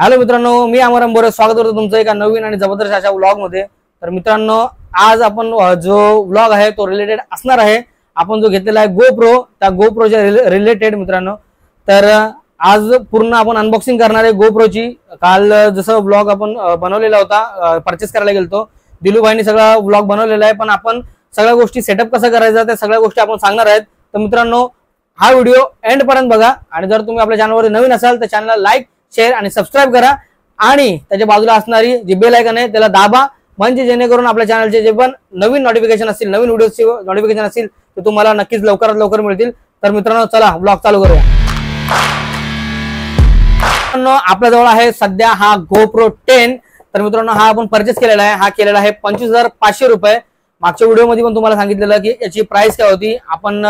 Hello मित्रांनो, मी अमर अंबोरे स्वागत करतो तुमचं एका नवीन आणि जबरदस्त अशा व्लॉग मध्ये। तर मित्रांनो, आज आपण जो व्लॉग आहे तो रिलेटेड असणार आहे। आपण जो घेतलेला आहे गोप्रो, त्या गोप्रोच्या रिलेटेड मित्रांनो। तर आज पूर्ण आपण अनबॉक्सिंग करणार आहे गोप्रोची। काल जसं व्लॉग आपण बनवलेला होता, परचेस करायला गेलतो, दिलू भाईनी सगळा व्लॉग बनवलेला आहे, पण आपण सगळ्या गोष्टी सेटअप कसा करायचा त्या सगळ्या गोष्टी आपण सांगणार आहेत। तर मित्रांनो, हा व्हिडिओ एंड पर्यंत बघा आणि जर तुम्ही आपल्या चॅनलवर नवीन असाल तर चॅनलला लाईक, शेअर आणि सबस्क्राइब करा आणि त्याच्या बाजूला असणारी जी बेल आयकॉन आहे त्याला दाबा, म्हणजे जेणेकरून आपल्या चॅनलचे जे पण नवीन नोटिफिकेशन असतील, नवीन व्हिडिओचे नोटिफिकेशन असतील ते तुम्हाला नक्कीच लवकरात लवकर मिळतील। तर मित्रांनो, चला व्लॉग चालू करूया। आपल्या जवळ आहे सध्या हा GoPro 10। तर मित्रांनो, हा आपण परचेस केलेला आहे, हा केलेला आहे 25,500 रुपये। मागच्या व्हिडिओ मध्ये पण तुम्हाला सांगितलेलं की याची प्राइस काय होती। आपण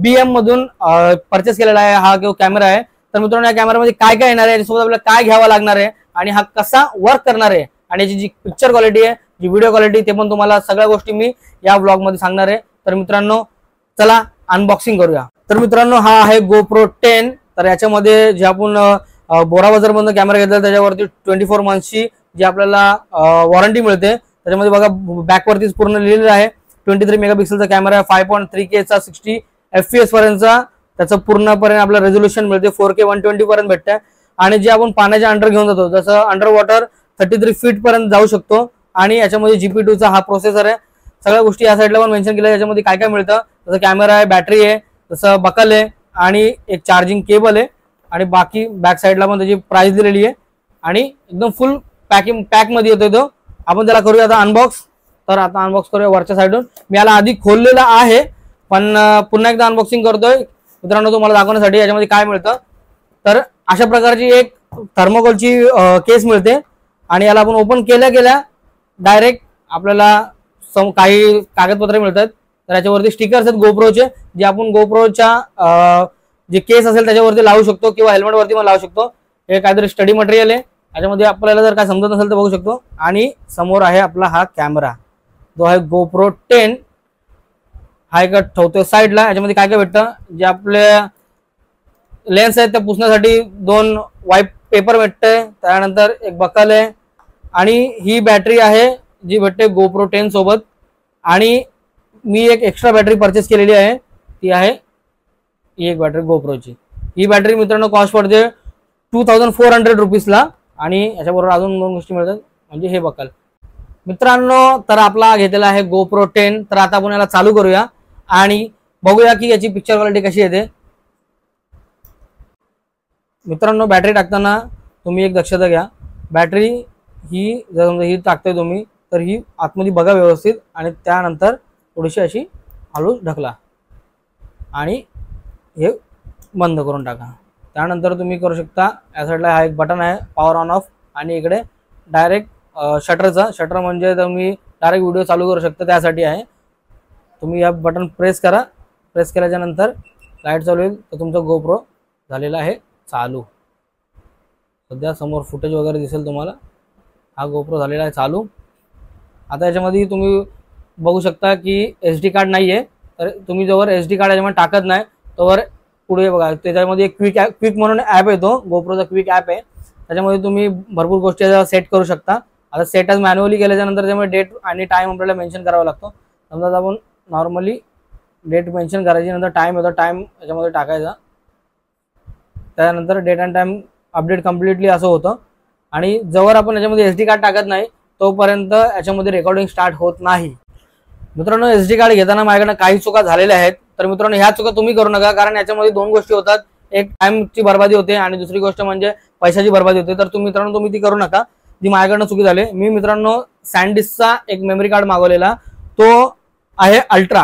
BM मधून परचेस केलेला आहे हा कॅमेरा आहे। तर मित्रांनो, या कॅमेरामध्ये काय काय येणार आहे, यासोबत आपल्याला काय घ्यावं लागणार आहे आणि हा कसा वर्क करणार आहे आणि याची जी पिक्चर क्वालिटी आहे, जी व्हिडिओ क्वालिटी, ते पण तुम्हाला सगळ्या गोष्टी मी या व्लॉग मध्ये सांगणार आहे। तर मित्रांनो, चला अनबॉक्सिंग करूया। तर मित्रांनो, हा आहे GoPro 10। तर याच्यामध्ये जे आपण बोरा बाजार मधून कॅमेरा घेतला त्याच्यावरती 24 मंथची जी आपल्याला वॉरंटी मिळते। त्याच्यामध्ये बघा बॅकवरतीच पूर्ण लिहिलेलं आहे 23 मेगापिक्सेलचा कॅमेरा आहे, 5.3K चा 60 FPS पर्यंतचा त्याचं पूर्णपणे आपल्याला रेझोल्यूशन मिळते, 4K 120 पर्यंत भेटते। आणि जे आपण पाण्याच्या अंडर घेऊन जातो, जसं अंडर वॉटर 33 फीट पर्यंत जाऊ शकतो। आणि याच्यामध्ये GP2 चा हा प्रोसेसर आहे। सगळ्या गोष्टी या साईडला पण मेन्शन केल्या, याच्यामध्ये काय काय मिळतं, जसं कॅमेरा आहे, बॅटरी आहे, जसं बकल आहे आणि एक चार्जिंग केबल आहे। आणि बाकी बॅक साईडला पण त्याची प्राइस दिलेली आहे आणि एकदम फुल पॅक मध्ये येतोय तो। आपण त्याला करूया आता अनबॉक्स। तर आता अनबॉक्स करूया वरच्या साईडून। मी याला आधी खोललेला आहे, पण पुन्हा एकदा अनबॉक्सिंग करतोय मित्रांनो तुम्हाला दाखवण्यासाठी याच्यामध्ये काय मिळतं। तर अशा प्रकारची एक थर्मोकोलची केस मिळते आणि याला आपण ओपन केल्या डायरेक्ट आपल्याला काही कागदपत्रे मिळतात। तर याच्यावरती स्टिकर्स आहेत गोप्रोचे, जे आपण गोप्रोच्या जे केस असेल त्याच्यावरती लावू शकतो किंवा हेल्मेट वरती पण लावू शकतो। हे काहीतरी स्टडी मटेरियल आहे, याच्यामध्ये आपल्याला जर काय समजत नसेल तर बघू शकतो। आणि समोर आहे आपला हा कॅमेरा जो आहे GoPro 10। हा एक ठेवतोय साईडला। याच्यामध्ये काय काय भेटतं, जे आपले लेन्स आहेत त्या पुसण्यासाठी 2 वाईट पेपर भेटते, त्यानंतर एक बकल आहे आणि ही बॅटरी आहे जी भेटते GoPro 10 सोबत। आणि मी एक एक्स्ट्रा बॅटरी परचेस केलेली आहे, ती आहे ही एक बॅटरी GoProची। ही बॅटरी मित्रांनो कॉस्ट पडते 2400 रुपीजला आणि याच्याबरोबर अजून 2 गोष्टी मिळतात, म्हणजे हे बकल मित्रांनो। तर आपला घेतलेला आहे GoPro 10। तर आता आपण याला चालू करूया आणि बघूया की याची पिक्चर क्वालिटी कशी येते। मित्रांनो, बॅटरी टाकताना तुम्ही एक दक्षता घ्या, बॅटरी ही जर ही टाकताय तुम्ही तर ही आतमध्ये बघा व्यवस्थित आणि त्यानंतर थोडीशी अशी हळू ढकला आणि हे बंद करून टाका। त्यानंतर तुम्ही करू शकता, या साईडला हा एक बटन आहे पॉवर ऑन ऑफ, आणि इकडे डायरेक्ट शटर म्हणजे तुम्ही डायरेक्ट व्हिडिओ चालू करू शकता, त्यासाठी आहे। तुम्ही या बटन प्रेस करा, प्रेस केल्याच्या नंतर लाईट चालू होईल तर तुमचा GoPro झालेला आहे चालू। सध्या समोर फुटेज वगैरे दिसेल तुम्हाला, हा GoPro झालेला आहे चालू। आता याच्यामध्ये तुम्ही बघू शकता की SD कार्ड नाही आहे, तर तुम्ही जोवर SD कार्ड याच्यामध्ये टाकत नाही तोवर पुढे बघा त्याच्यामध्ये एक क्विक म्हणून ॲप येतो, GoProचा क्विक ॲप आहे, त्याच्यामध्ये तुम्ही भरपूर गोष्टी सेट करू शकता। आता सेट ॲज मॅन्युअली केल्याच्या नंतर त्याच्यामध्ये डेट आणि टाइम आपल्याला मेन्शन करावा लागतो। समजा आपण नॉर्मली डेट मेन्शन करायची, नंतर टाइम येतो, टाइम याच्यामध्ये टाकायचा, त्यानंतर date and time update completely असं होतं। आणि जवळ आपण याच्यामध्ये SD कार्ड टाकत नाही तोपर्यंत याच्यामध्ये रेकॉर्डिंग स्टार्ट होत नाही। मित्रांनो, SD कार्ड घेताना माझ्याकडे काही चुका झालेल्या आहेत, तर मित्रांनो ह्या चुका तुम्ही करू नका, कारण याच्यामध्ये 2 गोष्टी होतात, एक टाइमची बर्बादी होते आणि दुसरी गोष्ट म्हणजे पैशाची बर्बादी होते। तर मित्रांनो तुम्ही ती करू नका, जी माझ्याकडनं चुकी झाली। मी मित्रांनो SanDiskचा एक मेमरी कार्ड मागवलेला, तो आहे अल्ट्रा,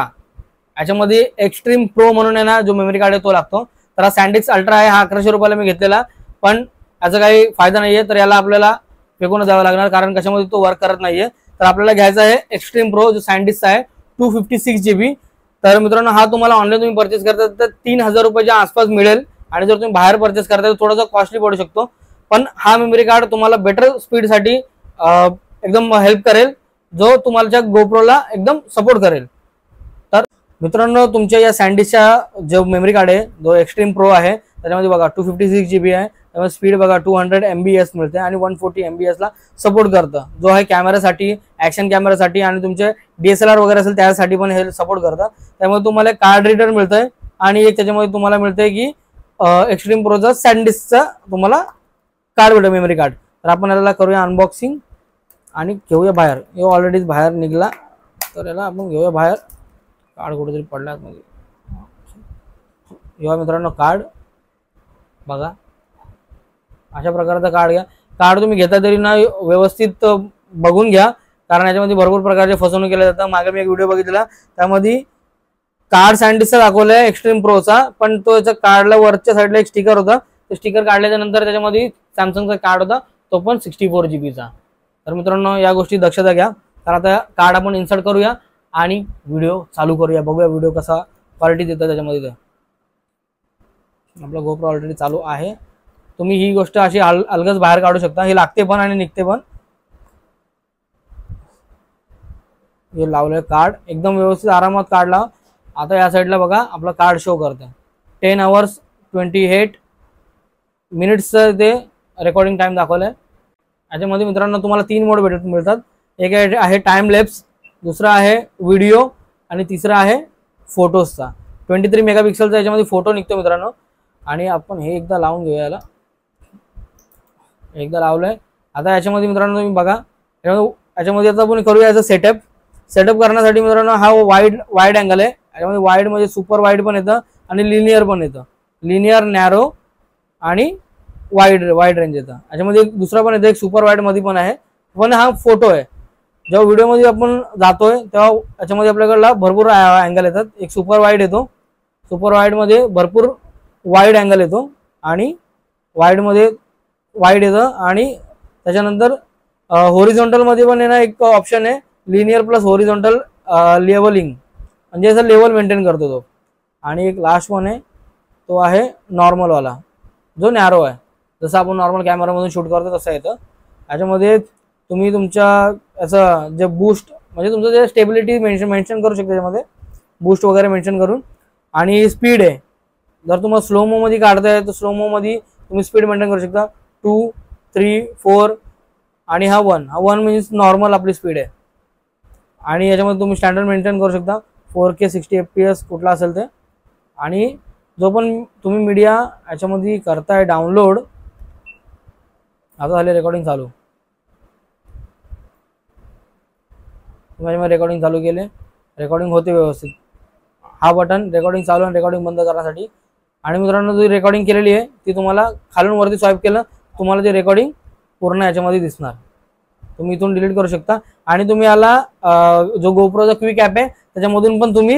याच्यामध्ये एक्स्ट्रीम प्रो म्हणून आहे ना जो मेमरी कार्ड आहे तो लागतो। तर हा SanDisk अल्ट्रा आहे, हा 1100 रुपयाला मी घेतलेला, पण याचा काही फायदा नाहीये, तर याला आपल्याला फेकून द्यावं लागणार, कारण कशामध्ये तो वर्क करत नाहीये। तर आपल्याला घ्यायचा आहे एक्स्ट्रीम प्रो जो SanDiskचा आहे 256 GB। तर मित्रांनो, हा तुम्हाला ऑनलाईन तुम्ही परचेस करता तर 3000 रुपयाच्या आसपास मिळेल, आणि जर तुम्ही बाहेर परचेस करता तर थोडासा कॉस्टली पडू शकतो, पण हा मेमरी कार्ड तुम्हाला बेटर स्पीडसाठी एकदम हेल्प करेल, जो तुम्हाला GoProला एकदम सपोर्ट करेल। तर मित्रांनो, तुमच्या या SanDiskचा जो मेमरी कार्ड आहे जो एक्स्ट्रीम प्रो आहे त्याच्यामध्ये बघा 256 GB आहे, त्यामुळे स्पीड बघा 200 MBS मिळते आणि 140 MBS ला सपोर्ट करतं, जो आहे कॅमेरासाठी, ऍक्शन कॅमेरासाठी आणि तुमचे DSLR वगैरे असेल त्यासाठी पण हे सपोर्ट करतं. त्यामुळे तुम्हाला कार्ड रीडर मिळतंय आणि एक त्याच्यामध्ये तुम्हाला मिळतंय की एक्स्ट्रीम प्रोचा सॅनडिस्कचा तुम्हाला कार्ड भेटतं, मेमरी कार्ड. तर आपण याला करूया अनबॉक्सिंग आणि घेऊया बाहेर. हे ऑलरेडीच बाहेर निघला, तर याला आपण घेऊया बाहेर. कार्ड कुठेतरी पडला मध्ये. घेऊया मित्रांनो कार्ड. बघा अशा प्रकारचा कार्ड घ्या. कार्ड तुम्ही घेता तरी ना व्यवस्थित बघून घ्या, कारण याच्यामध्ये भरपूर प्रकारचे फसवणूक केल्या जातात. मागे मी एक व्हिडिओ बघितलेला, त्यामध्ये कार्ड सॅनडिस्कचा दाखवलाय एक्स्ट्रीम प्रोचा, पण तो याच्या कार्डला वरच्या साईडला एक स्टिकर होता. ते स्टिकर काढल्याच्या नंतर त्याच्यामध्ये सॅमसंगचा कार्ड होता, तो पण 64 GB चा. तर मित्रांनो या गोष्टी दक्षता घ्या. तर आता कार्ड आपण इन्सर्ट करूया आणि व्हिडिओ चालू करूया. बघूया व्हिडिओ कसा क्वालिटी देतं त्याच्यामध्ये. आपला GoPro ऑलरेडी चालू आहे. तुम्ही ही गोष्ट अशी अलगच बाहेर काढू शकता, हे लागते पण आणि निघते पण. हे लावलंय कार्ड एकदम व्यवस्थित आरामात काढला. आता या साईडला बघा आपला कार्ड शो करते 10 hours 28 minutes ते रेकॉर्डिंग टाइम दाखवलाय. याच्यामध्ये मित्रांनो तुम्हाला 3 मोड मिळतात. एक आहे टाइम लॅप्स, दुसरा आहे व्हिडिओ आणि तिसरा आहे फोटोजचा. 23 मेगापिक्सलचा याच्यामध्ये फोटो निघतो मित्रांनो. आणि आपण हे एकदा लावून घेऊया. याला एकदा लावलंय. आता याच्यामध्ये मित्रांनो तुम्ही बघा, याच्यामध्ये आता आपण करूया याचा सेटअप करण्यासाठी मित्रांनो हा वाईड अँगल आहे. याच्यामध्ये वाईड म्हणजे सुपर वाईड पण येतं आणि लिनियर पण येतं. लिनियर, नॅरो आणि वाईड रेंज येतं. याच्यामध्ये एक दुसरा पण येतं, एक सुपर वाईड मध्ये पण आहे. पण हा फोटो आहे. जेव्हा व्हिडिओमध्ये आपण जातोय तेव्हा याच्यामध्ये आपल्याकडला भरपूर अँगल येतात. एक सुपर वाईड येतो, सुपर वाईड मध्ये भरपूर वाईड अँगल येतो आणि वाईड मध्ये वाईड येतं. आणि त्याच्यानंतर होरिझॉन्टल मध्ये पण आहे ना एक ऑप्शन आहे, लिनियर प्लस होरिझॉन्टल लेवलिंग, म्हणजे असं लेवल मेंटेन करतो तो. आणि एक लास्ट वन आहे, तो आहे नॉर्मल वाला, जो नॅरो आहे. जसं आपण नॉर्मल कॅमेरामधून शूट करतो तसं येतं. याच्यामध्ये तुम्ही तुमच्या याचं जे बूस्ट म्हणजे तुमचं जे स्टेबिलिटी मेन्शन करू शकता, त्याच्यामध्ये बूस्ट वगैरे मेन्शन करून. आणि स्पीड आहे, जर तुम्हाला स्लोमो मध्ये काढताय तर स्लोमो मध्ये तुम्ही स्पीड मेंटेन करू शकता 2, 3, 4. आणि हा 1 मीन्स नॉर्मल आपली स्पीड आहे. आणि याच्यामध्ये तुम्ही स्टँडर्ड मेंटेन करू शकता 4K 60 FPS कुठला असेल ते. आणि जो पण तुम्ही मीडिया याच्यामध्ये करताय डाउनलोड, आता झाले रेकॉर्डिंग चालू. तुम्ही रेकॉर्डिंग चालू केले, रेकॉर्डिंग होते व्यवस्थित. हा बटन रेकॉर्डिंग चालू आणि रेकॉर्डिंग बंद करण्यासाठी. आणि मित्रांनो जी रेकॉर्डिंग केलेली आहे ती तुम्हाला खालून वरती स्वाईप केलं तुम्हाला ते रेकॉर्डिंग पूर्ण याच्यामध्ये दिसणार. तुम्ही इथून डिलीट करू शकता. आणि तुम्ही याला जो GoProचा क्विक ॲप आहे त्याच्यामधून पण तुम्ही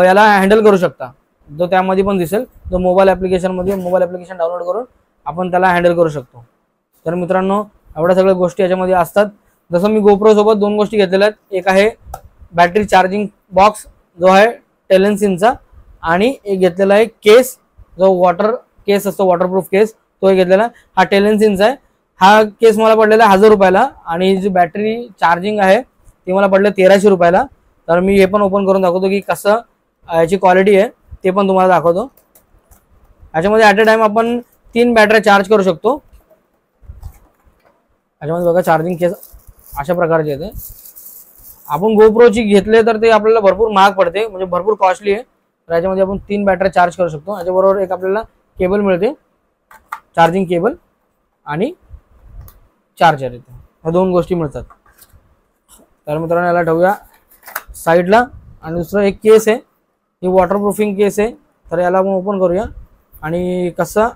याला हँडल करू शकता, जो त्यामध्ये पण दिसेल. जो मोबाईल ॲप्लिकेशन डाउनलोड करून आपण त्याला हँडल करू शकतो. तर मित्रांनो एवढ्या सगळ्या गोष्टी याच्यामध्ये असतात. जसं मी GoPro सोबत 2 गोष्टी घेतलेल्या आहेत. एक आहे बॅटरी चार्जिंग बॉक्स जो आहे टेलेन्सिनचा, आणि एक घेतलेला आहे केस, जो वॉटर केस असतो, वॉटरप्रूफ केस, तो एक घेतलेला. हा टेलेन्सिनचा आहे. हा केस मला पडलेला 1000 रुपयाला आणि जी बॅटरी चार्जिंग आहे ती मला पडले 1300 रुपयाला. तर मी हे पण ओपन करून दाखवतो की कसं याची क्वालिटी आहे ते पण तुम्हाला दाखवतो. याच्यामध्ये ॲट अ टाइम आपण 3 बॅटऱ्या चार्ज करू शकतो. याच्यामध्ये बघा चार्जिंग केस अशा प्रकारचे येते. आपण GoProची घेतले तर ते आपल्याला भरपूर महाग पडते, म्हणजे भरपूर कॉस्टली आहे. तर याच्यामध्ये आपण 3 बॅटऱ्या चार्ज करू शकतो. याच्याबरोबर एक आपल्याला केबल मिळते, चार्जिंग केबल आणि चार्जर येते. ह्या 2 गोष्टी मिळतात. तर मित्रांनो याला ठेवूया साईडला. आणि दुसरं एक केस आहे, ही वॉटरप्रूफिंग केस आहे. तर याला आपण ओपन करूया. आणि कसा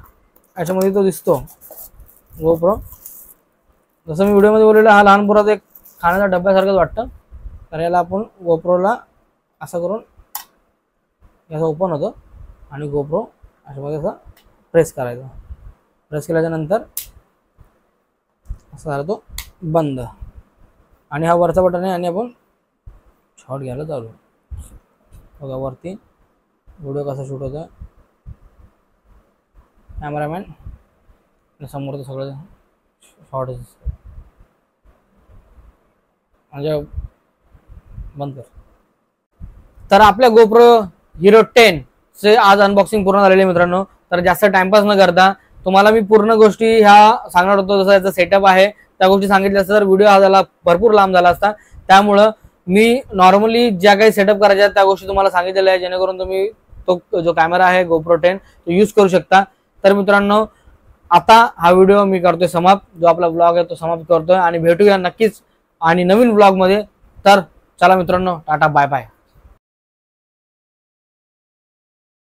याच्यामध्ये तो दिसतो GoPro, जसं मी व्हिडिओमध्ये बोललेलं, हा लहान पोराचा एक खाण्याचा डब्यासारखंच वाटतं. तर याला आपण GoProला असं करून याचा ओपन होतं आणि GoPro अशामध्ये असा प्रेस करायचा. प्रेस केल्याच्या नंतर असा झाला तो बंद. आणि हा वरचा बटन आहे आणि आपण शॉट घ्यायला चालू. बघा वरती व्हिडिओ कसा शूट होता, कॅमेरामॅन समोरचं सगळं शॉट म्हणजे बंद कर. तर आपल्या GoPro Hero 10 चे आज अनबॉक्सिंग पूर्ण झालेले मित्रांनो. तर जास्त टाइमपास न करता तुम्हाला मी पूर्ण गोष्टी ह्या सांगणार होतो, जसं याचा सेटअप आहे त्या गोष्टी सांगितल्या असता तर व्हिडिओ हा झाला भरपूर लांब झाला असता। त्यामुळं मी नॉर्मली ज्या काही सेटअप करायच्या त्या गोष्टी तुम्हाला सांगितलेल्या आहे, जेणेकरून तुम्ही तो जो कॅमेरा आहे GoPro 10 तो यूज करू शकता। तर मित्रांनो आता हा व्हिडिओ मी करतोय समाप्त, जो आपला ब्लॉग आहे तो समाप्त करतोय आणि भेटूया नक्कीच आणि नवीन ब्लॉग मध्ये। तर चला मित्रांनो, टाटा बाय बाय।